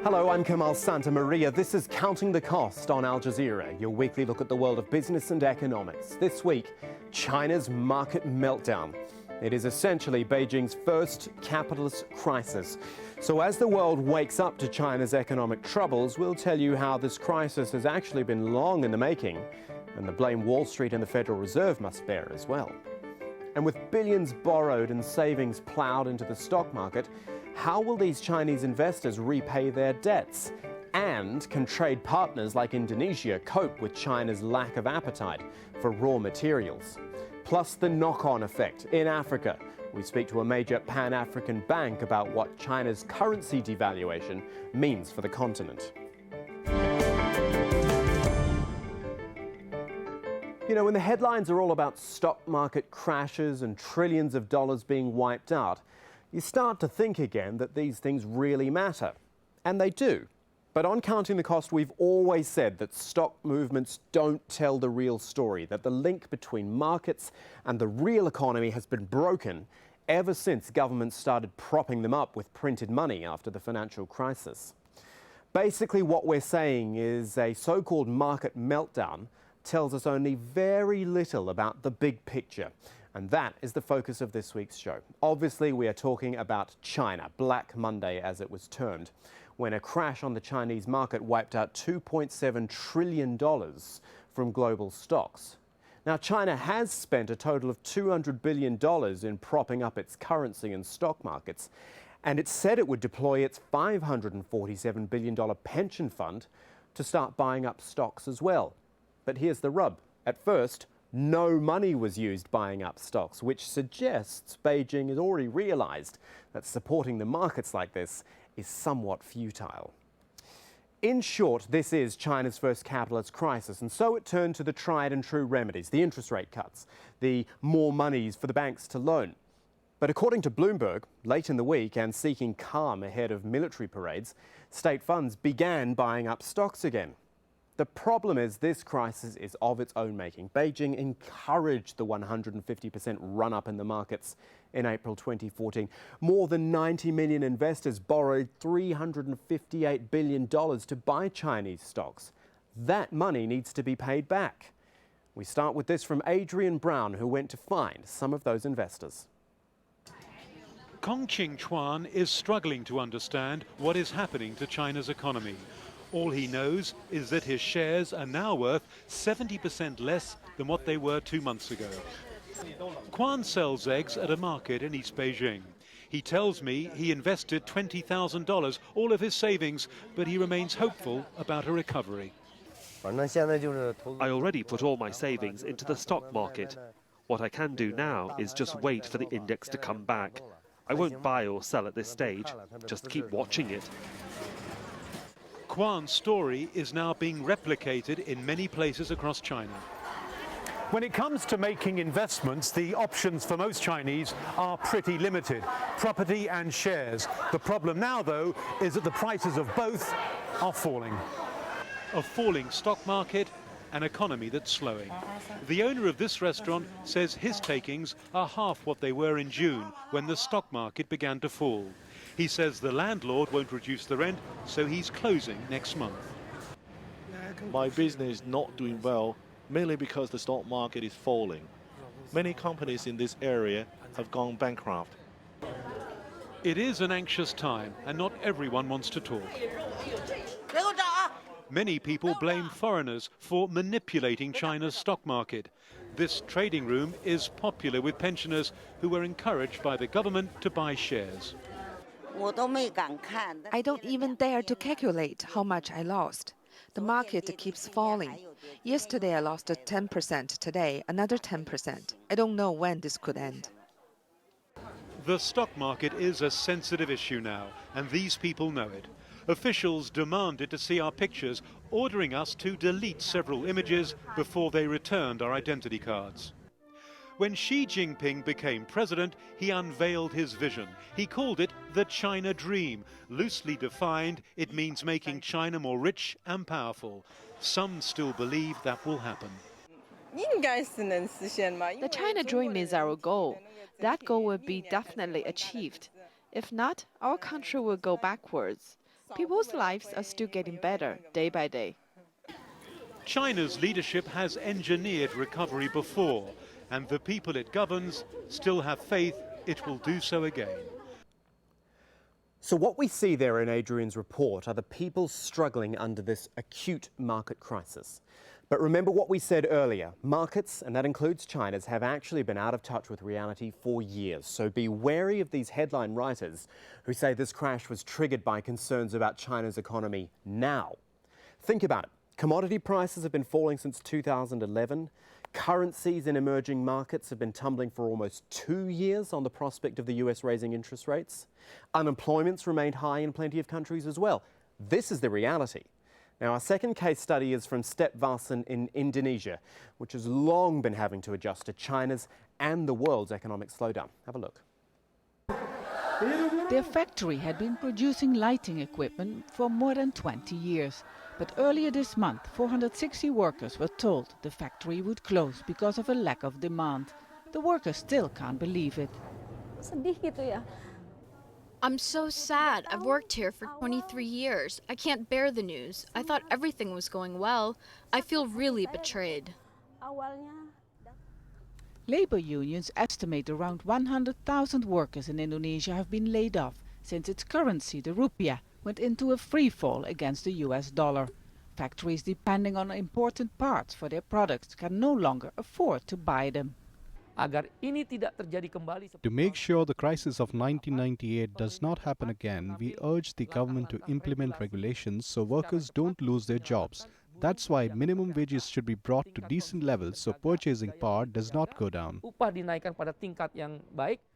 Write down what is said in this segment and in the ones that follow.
Hello, I'm Kamal Santamaria. This is Counting the Cost on Al Jazeera, your weekly look at the world of business and economics. This week, China's market meltdown. It is essentially Beijing's first capitalist crisis. So as the world wakes up to China's economic troubles, we'll tell you how this crisis has actually been long in the making, and the blame Wall Street and the Federal Reserve must bear as well. And with billions borrowed and savings ploughed into the stock market, how will these Chinese investors repay their debts? And can trade partners like Indonesia cope with China's lack of appetite for raw materials? Plus the knock-on effect in Africa. We speak to a major Pan-African bank about what China's currency devaluation means for the continent. You know, when the headlines are all about stock market crashes and trillions of dollars being wiped out, you start to think again that these things really matter. And they do. But on Counting the Cost, we've always said that stock movements don't tell the real story, that the link between markets and the real economy has been broken ever since governments started propping them up with printed money after the financial crisis. Basically, what we're saying is a so-called market meltdown tells us only very little about the big picture. And that is the focus of this week's show. Obviously, we are talking about China, Black Monday as it was termed, when a crash on the Chinese market wiped out $2.7 trillion from global stocks. Now, China has spent a total of $200 billion in propping up its currency and stock markets, and it said it would deploy its $547 billion pension fund to start buying up stocks as well. But here's the rub. At first, no money was used buying up stocks, which suggests Beijing has already realized that supporting the markets like this is somewhat futile. In short, this is China's first capitalist crisis, and so it turned to the tried and true remedies, the interest rate cuts, the more monies for the banks to loan. But according to Bloomberg, late in the week and seeking calm ahead of military parades, state funds began buying up stocks again. The problem is this crisis is of its own making. Beijing encouraged the 150% run-up in the markets in April 2014. More than 90 million investors borrowed $358 billion to buy Chinese stocks. That money needs to be paid back. We start with this from Adrian Brown, who went to find some of those investors. Kong Ching Chuan is struggling to understand what is happening to China's economy. All he knows is that his shares are now worth 70% less than what they were 2 months ago. Quan sells eggs at a market in East Beijing. He tells me he invested $20,000, all of his savings, but he remains hopeful about a recovery. I already put all my savings into the stock market. What I can do now is just wait for the index to come back. I won't buy or sell at this stage, just keep watching it. Quan's story is now being replicated in many places across China. When it comes to making investments, the options for most Chinese are pretty limited, property and shares. The problem now, though, is that the prices of both are falling. A falling stock market, an economy that's slowing. The owner of this restaurant says his takings are half what they were in June, when the stock market began to fall. He says the landlord won't reduce the rent, so he's closing next month. My business is not doing well, mainly because the stock market is falling. Many companies in this area have gone bankrupt. It is an anxious time, and not everyone wants to talk. Many people blame foreigners for manipulating China's stock market. This trading room is popular with pensioners who were encouraged by the government to buy shares. I don't even dare to calculate how much I lost. The market keeps falling. Yesterday I lost 10%, today another 10%. I don't know when this could end. The stock market is a sensitive issue now, and these people know it. Officials demanded to see our pictures, ordering us to delete several images before they returned our identity cards. When Xi Jinping became president, he unveiled his vision. He called it the China Dream. Loosely defined, it means making China more rich and powerful. Some still believe that will happen. The China Dream is our goal. That goal will be definitely achieved. If not, our country will go backwards. People's lives are still getting better day by day. China's leadership has engineered recovery before, and the people it governs still have faith it will do so again. So what we see there in Adrian's report are the people struggling under this acute market crisis. But remember what we said earlier, markets, and that includes China's, have actually been out of touch with reality for years. So be wary of these headline writers who say this crash was triggered by concerns about China's economy now. Think about it. Commodity prices have been falling since 2011. Currencies in emerging markets have been tumbling for almost 2 years on the prospect of the US raising interest rates. Unemployment's remained high in plenty of countries as well. This is the reality. Now, our second case study is from Steepest in Indonesia, which has long been having to adjust to China's and the world's economic slowdown. Have a look. Their factory had been producing lighting equipment for more than 20 years. But earlier this month, 460 workers were told the factory would close because of a lack of demand. The workers still can't believe it. I'm so sad. I've worked here for 23 years. I can't bear the news. I thought everything was going well. I feel really betrayed. Labor unions estimate around 100,000 workers in Indonesia have been laid off since its currency, the rupiah, went into a free fall against the US dollar. Factories depending on important parts for their products can no longer afford to buy them. To make sure the crisis of 1998 does not happen again, we urge the government to implement regulations so workers don't lose their jobs. That's why minimum wages should be brought to decent levels so purchasing power does not go down.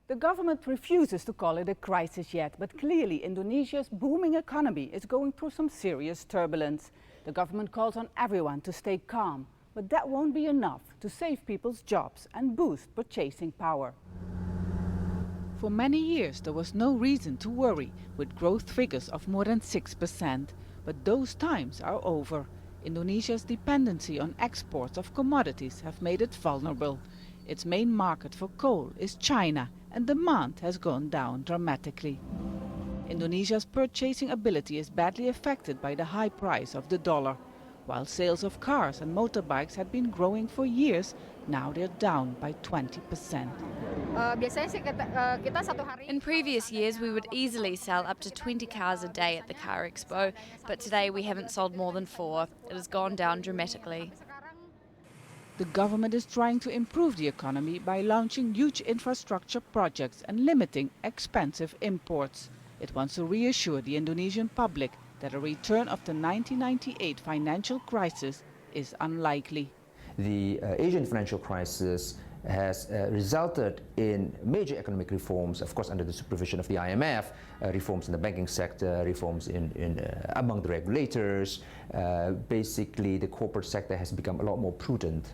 The government refuses to call it a crisis yet, but clearly Indonesia's booming economy is going through some serious turbulence. The government calls on everyone to stay calm, but that won't be enough to save people's jobs and boost purchasing power. For many years there was no reason to worry, with growth figures of more than 6%. But those times are over. Indonesia's dependency on exports of commodities have made it vulnerable. Its main market for coal is China, and demand has gone down dramatically. Indonesia's purchasing ability is badly affected by the high price of the dollar. While sales of cars and motorbikes had been growing for years, now they're down by 20%. In previous years, we would easily sell up to 20 cars a day at the car expo, but today we haven't sold more than 4. It has gone down dramatically. The government is trying to improve the economy by launching huge infrastructure projects and limiting expensive imports. It wants to reassure the Indonesian public that a return of the 1998 financial crisis is unlikely. The Asian financial crisis has resulted in major economic reforms, of course under the supervision of the IMF, reforms in the banking sector, reforms among the regulators. Basically, the corporate sector has become a lot more prudent.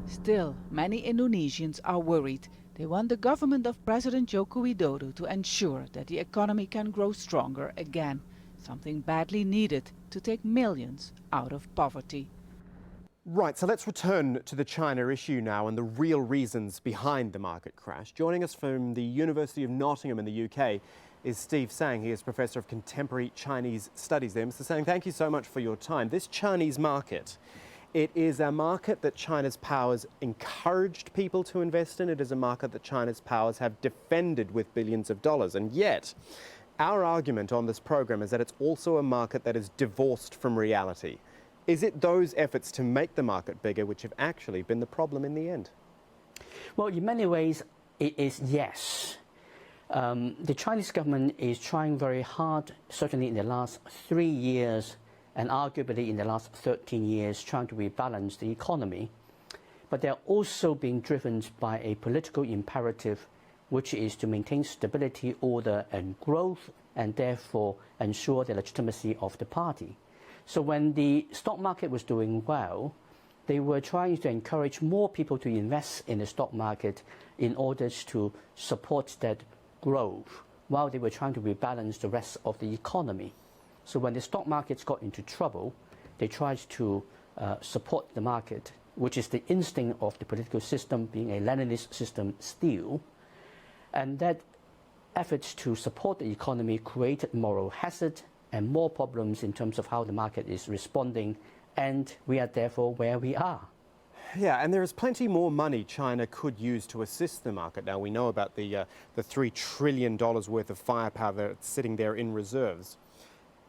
Still, many Indonesians are worried. They want the government of President Joko Widodo to ensure that the economy can grow stronger again, something badly needed to take millions out of poverty. Right, so let's return to the China issue now and the real reasons behind the market crash. Joining us from the University of Nottingham in the UK is Steve Sang. He is Professor of Contemporary Chinese Studies there. Mr. Sang, thank you so much for your time. This Chinese market, it is a market that China's powers encouraged people to invest in. It is a market that China's powers have defended with billions of dollars. And yet, our argument on this program is that it's also a market that is divorced from reality. Is it those efforts to make the market bigger which have actually been the problem in the end? Well, in many ways, it is yes. The Chinese government is trying very hard, certainly in the last 3 years, and arguably in the last 13 years, trying to rebalance the economy. But they're also being driven by a political imperative, which is to maintain stability, order, and growth, and therefore ensure the legitimacy of the party. So when the stock market was doing well, they were trying to encourage more people to invest in the stock market in order to support that growth, while they were trying to rebalance the rest of the economy. So when the stock markets got into trouble, they tried to support the market, which is the instinct of the political system, being a Leninist system still. And that efforts to support the economy created moral hazard and more problems in terms of how the market is responding, and we are therefore where we are. Yeah, and there is plenty more money China could use to assist the market. Now, we know about the $3 trillion worth of firepower that's sitting there in reserves.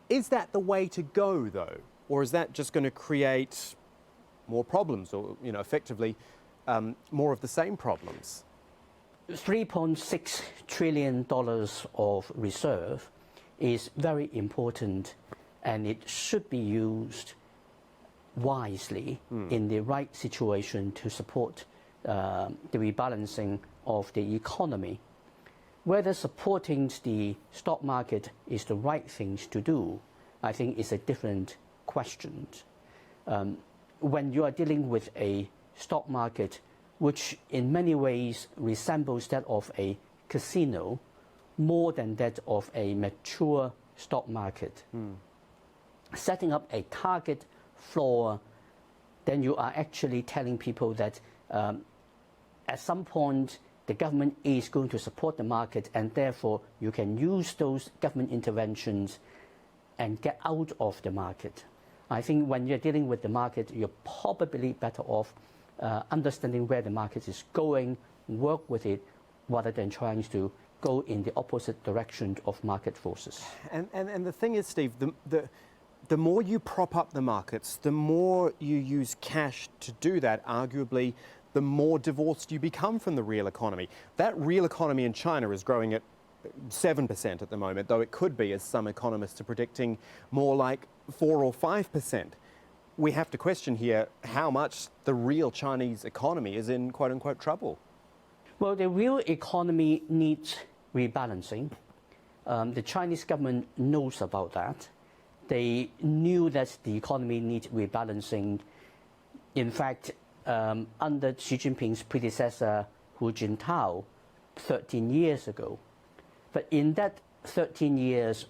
Is that the way to go, though? Or is that just going to create more problems or, effectively more of the same problems? $3.6 trillion of reserve is very important, and it should be used wisely in the right situation to support the rebalancing of the economy. Whether supporting the stock market is the right thing to do, I think is a different question. When you are dealing with a stock market which in many ways resembles that of a casino more than that of a mature stock market, setting up a target floor, then you are actually telling people that at some point the government is going to support the market, and therefore you can use those government interventions and get out of the market. I think when you're dealing with the market, you're probably better off understanding where the market is going, work with it, rather than trying to go in the opposite direction of market forces. And the thing is, Steve, the more you prop up the markets, the more you use cash to do that, arguably, the more divorced you become from the real economy. That real economy in China is growing at 7% at the moment, though it could be, as some economists are predicting, more like 4 or 5%. We have to question here how much the real Chinese economy is in quote-unquote trouble. Well, the real economy needs rebalancing. The Chinese government knows about that. They knew that the economy needs rebalancing. In fact, under Xi Jinping's predecessor, Hu Jintao, 13 years ago. But in that 13 years,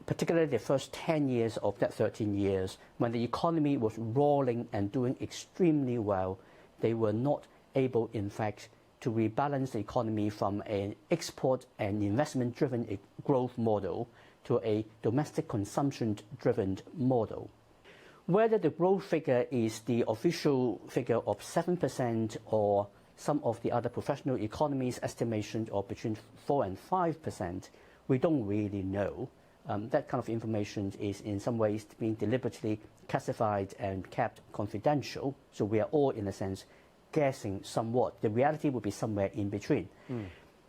particularly the first 10 years of that 13 years, when the economy was rolling and doing extremely well, they were not able, in fact, to rebalance the economy from an export and investment-driven growth model to a domestic consumption-driven model. Whether the growth figure is the official figure of 7% or some of the other professional economies' estimations of between 4 and 5%, we don't really know. That kind of information is in some ways being deliberately classified and kept confidential, so we are all, in a sense, guessing somewhat. The reality will be somewhere in between.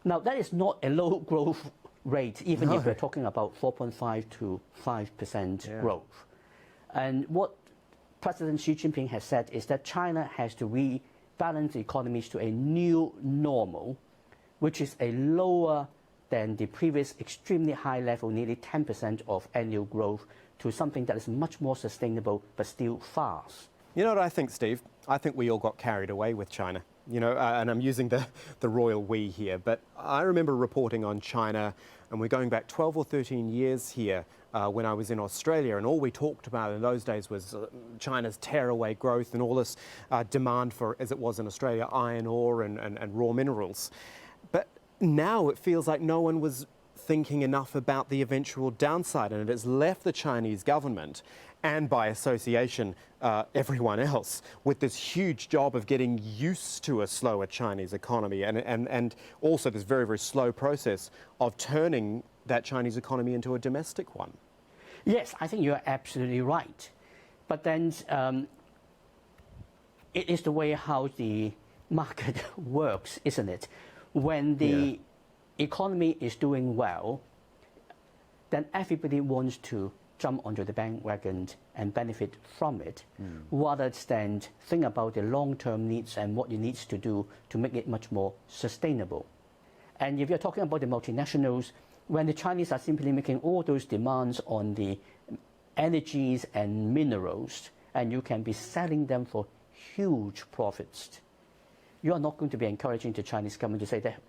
Now, that is not a low growth rate, even if we're talking about 4.5 to 5% growth. And what President Xi Jinping has said is that China has to rebalance the economies to a new normal, which is a lower than the previous extremely high level, nearly 10% of annual growth, to something that is much more sustainable but still fast. You know what I think, Steve? I think we all got carried away with China. And I'm using the royal we here, but I remember reporting on China, and we're going back 12 or 13 years here when I was in Australia, and all we talked about in those days was China's tearaway growth and all this demand for, as it was in Australia, iron ore and raw minerals. But now it feels like no one was thinking enough about the eventual downside, and it has left the Chinese government, and by association everyone else, with this huge job of getting used to a slower Chinese economy and also this very, very slow process of turning that Chinese economy into a domestic one. Yes, I think you're absolutely right. But then it is the way how the market works, isn't it? When the economy is doing well, then everybody wants to jump onto the bandwagon and benefit from it, rather than think about the long-term needs and what it needs to do to make it much more sustainable. And if you're talking about the multinationals, when the Chinese are simply making all those demands on the energies and minerals, and you can be selling them for huge profits, you are not going to be encouraging the Chinese government to say that,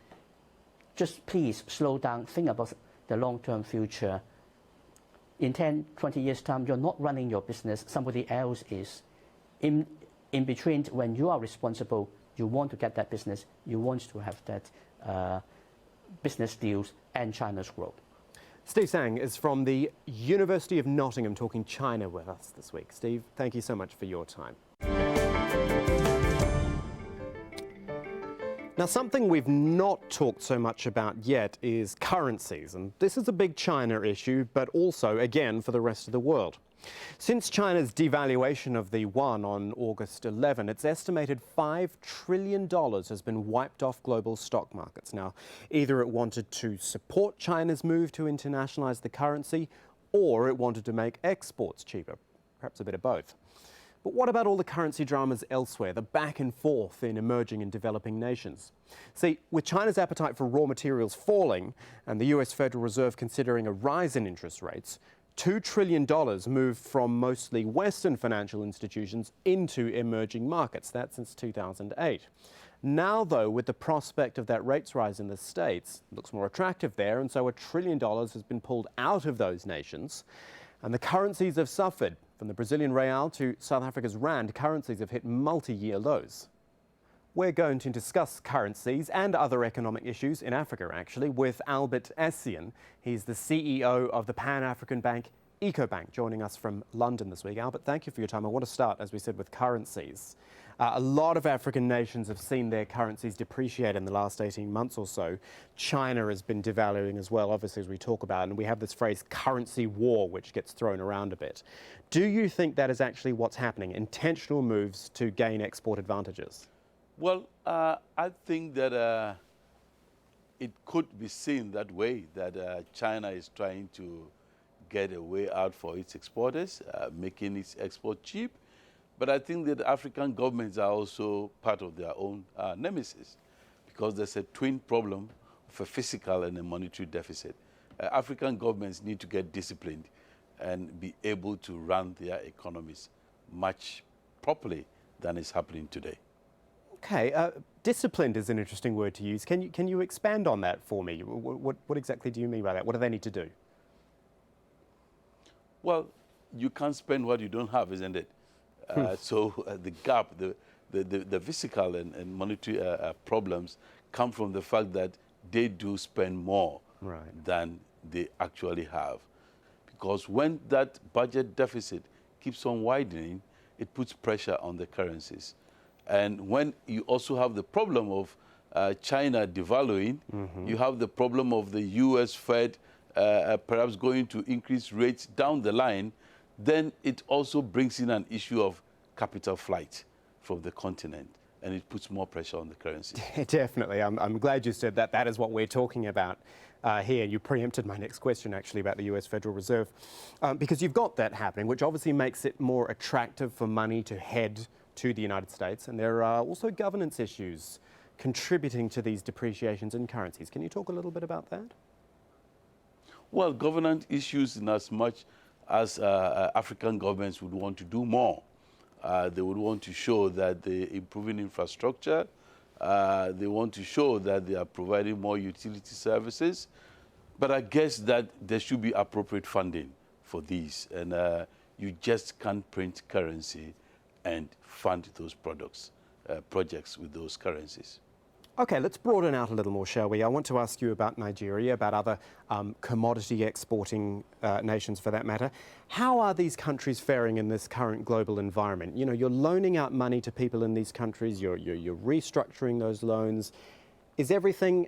just please slow down, think about the long-term future. In 10, 20 years' time, you're not running your business, somebody else is. In between, when you are responsible, you want to get that business, you want to have that business deals and China's growth. Steve Sang is from the University of Nottingham talking China with us this week. Steve, thank you so much for your time. Now, something we've not talked so much about yet is currencies, and this is a big China issue, but also, again, for the rest of the world. Since China's devaluation of the yuan on August 11, it's estimated $5 trillion has been wiped off global stock markets. Now, either it wanted to support China's move to internationalize the currency, or it wanted to make exports cheaper, perhaps a bit of both. But what about all the currency dramas elsewhere, the back and forth in emerging and developing nations? See, with China's appetite for raw materials falling and the US Federal Reserve considering a rise in interest rates, $2 trillion moved from mostly Western financial institutions into emerging markets. That's since 2008. Now, though, with the prospect of that rates rise in the States, it looks more attractive there, and so $1 trillion has been pulled out of those nations. And the currencies have suffered. From the Brazilian real to South Africa's rand, currencies have hit multi-year lows. We're going to discuss currencies and other economic issues in Africa, actually, with Albert Essien. He's the CEO of the Pan-African bank Ecobank, joining us from London this week. Albert, thank you for your time. I want to start, as we said, with currencies. A lot of African nations have seen their currencies depreciate in the last 18 months or so. China has been devaluing as well, obviously, as we talk about, and we have this phrase currency war, which gets thrown around a bit. Do you think that is actually what's happening, intentional moves to gain export advantages? Well, I think that it could be seen that way, that China is trying to get a way out for its exporters, making its export cheap. But I think that African governments are also part of their own nemesis, because there's a twin problem of a fiscal and a monetary deficit. African governments need to get disciplined and be able to run their economies much properly than is happening today. Okay, disciplined is an interesting word to use. Can you expand on that for me? What exactly do you mean by that? What do they need to do? Well, you can't spend what you don't have, isn't it? So the gap, the fiscal and monetary problems come from the fact that they do spend more than they actually have. Because when that budget deficit keeps on widening, it puts pressure on the currencies. And when you also have the problem of China devaluing, you have the problem of the US Fed perhaps going to increase rates down the line, then it also brings in an issue of capital flight from the continent, and it puts more pressure on the currency. Definitely. I'm glad you said that. That is what we're talking about here. You preempted my next question, actually, about the US Federal Reserve, because you've got that happening, which obviously makes it more attractive for money to head to the United States. And there are also governance issues contributing to these depreciations in currencies. Can you talk a little bit about that? Well, governance issues in as much as African governments would want to do more. They would want to show that they're improving infrastructure. They want to show that they are providing more utility services. But I guess that there should be appropriate funding for these. And you just can't print currency and fund those projects with those currencies. Okay, let's broaden out a little more, shall we? I want to ask you about Nigeria, about other commodity exporting nations for that matter. How are these countries faring in this current global environment? You know, you're loaning out money to people in these countries, you're restructuring those loans. Is everything,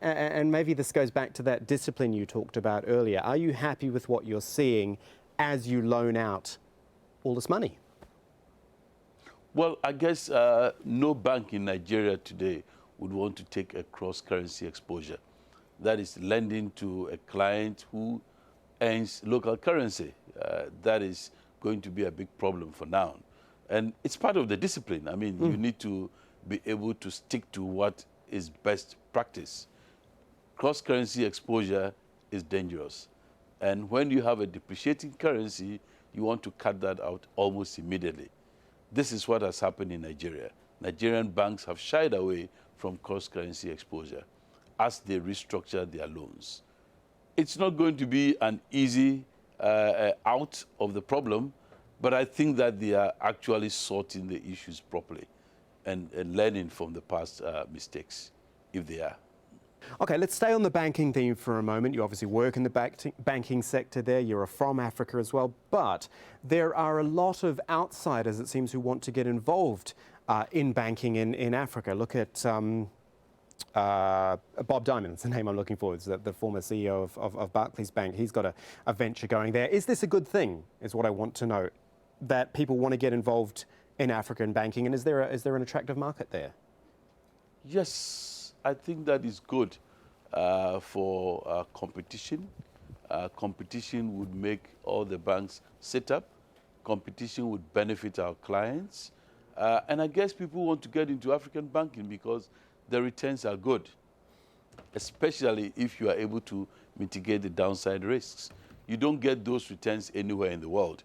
and maybe this goes back to that discipline you talked about earlier, are you happy with what you're seeing as you loan out all this money? Well, I guess no bank in Nigeria today would want to take a cross-currency exposure. That is lending to a client who earns local currency. That is going to be a big problem for now. And it's part of the discipline. I mean, you need to be able to stick to what is best practice. Cross-currency exposure is dangerous. And when you have a depreciating currency, you want to cut that out almost immediately. This is what has happened in Nigeria. Nigerian banks have shied away from cross-currency exposure as they restructure their loans. It's not going to be an easy out of the problem, but I think that they are actually sorting the issues properly and learning from the past mistakes, if they are. OK, let's stay on the banking theme for a moment. You obviously work in the banking sector there. You're from Africa as well. But there are a lot of outsiders, it seems, who want to get involved in banking in Africa. Look at Bob Diamond, that's the name I'm looking for, is the former CEO of Barclays Bank. He's got a venture going there. Is this a good thing, is what I want to know, that people want to get involved in African banking? And is there an attractive market there? Yes, I think that is good for competition. Competition would make all the banks sit up. Competition would benefit our clients. And I guess people want to get into African banking because the returns are good, especially if you are able to mitigate the downside risks. You don't get those returns anywhere in the world.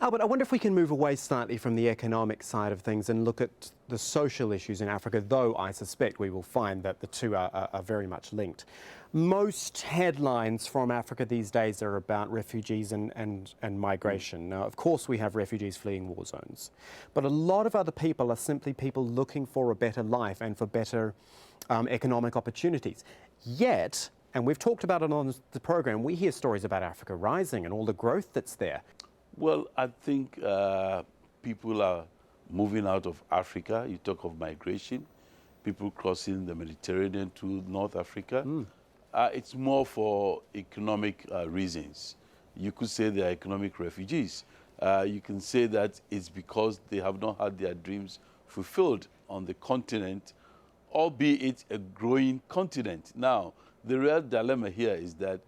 Albert, I wonder if we can move away slightly from the economic side of things and look at the social issues in Africa, though I suspect we will find that the two are very much linked. Most headlines from Africa these days are about refugees and migration. Now, of course, we have refugees fleeing war zones, but a lot of other people are simply people looking for a better life and for better economic opportunities. Yet, and we've talked about it on the program, we hear stories about Africa rising and all the growth that's there. Well, I think people are moving out of Africa. You talk of migration, people crossing the Mediterranean to North Africa. It's more for economic reasons. You could say they are economic refugees. You can say that it's because they have not had their dreams fulfilled on the continent, albeit a growing continent. Now, the real dilemma here is that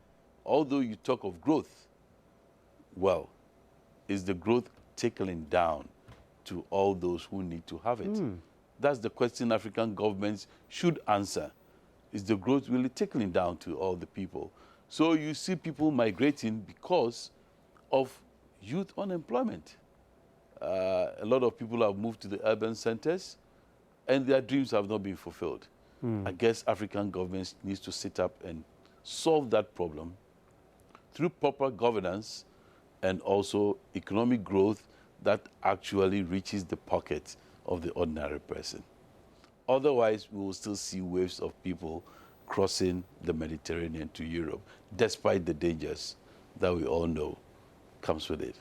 although you talk of growth, well, is the growth trickling down to all those who need to have it? That's the question African governments should answer. Is the growth really trickling down to all the people? So you see people migrating because of youth unemployment. A lot of people have moved to the urban centers and their dreams have not been fulfilled. I guess African governments need to sit up and solve that problem through proper governance and also economic growth that actually reaches the pocket of the ordinary person. Otherwise, we will still see waves of people crossing the Mediterranean to Europe, despite the dangers that we all know comes with it.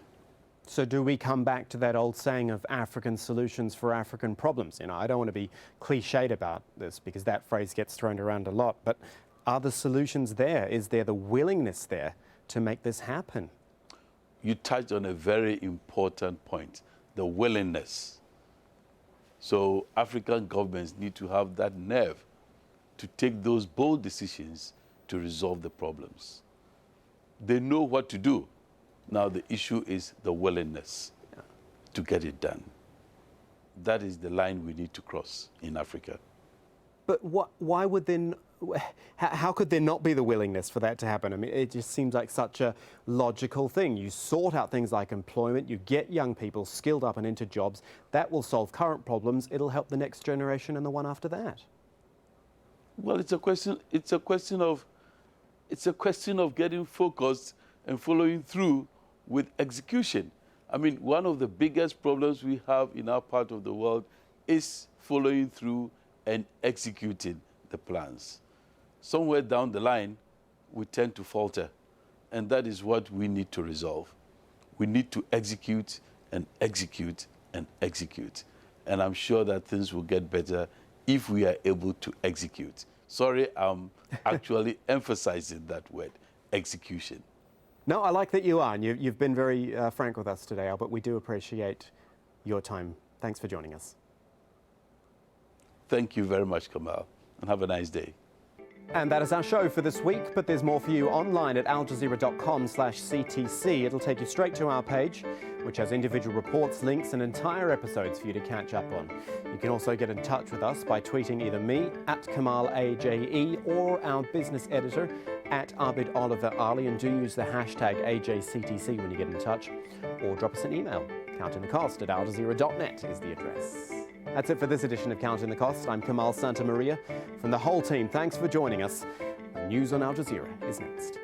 So do we come back to that old saying of African solutions for African problems? You know, I don't want to be cliched about this because that phrase gets thrown around a lot, but are the solutions there? Is there the willingness there to make this happen? You touched on a very important point, the willingness. So African governments need to have that nerve to take those bold decisions to resolve the problems. They know what to do. Now the issue is the willingness to get it done. That is the line we need to cross in Africa. But why would then, how could there not be the willingness for that to happen? I mean, it just seems like such a logical thing. You sort out things like employment, you get young people skilled up and into jobs. That will solve current problems. It'll help the next generation and the one after that. Well, it's a question of getting focused and following through with execution. I mean, one of the biggest problems we have in our part of the world is following through and executing the plans. Somewhere down the line, we tend to falter, and that is what we need to resolve. We need to execute and execute and execute, and I'm sure that things will get better if we are able to execute. Sorry, I'm actually emphasizing that word, execution. No, I like that you are, and you've been very frank with us today, Albert. We do appreciate your time. Thanks for joining us. Thank you very much, Kamal, and have a nice day. And that is our show for this week, but there's more for you online at aljazeera.com/CTC. It'll take you straight to our page, which has individual reports, links, and entire episodes for you to catch up on. You can also get in touch with us by tweeting either me @KamalAJE or our business editor @Abid Oliver Ali, and do use the hashtag AJCTC when you get in touch, or drop us an email. countingthecost@aljazeera.net is the address. That's it for this edition of Counting the Cost. I'm Kamal Santamaria. From the whole team, thanks for joining us. News on Al Jazeera is next.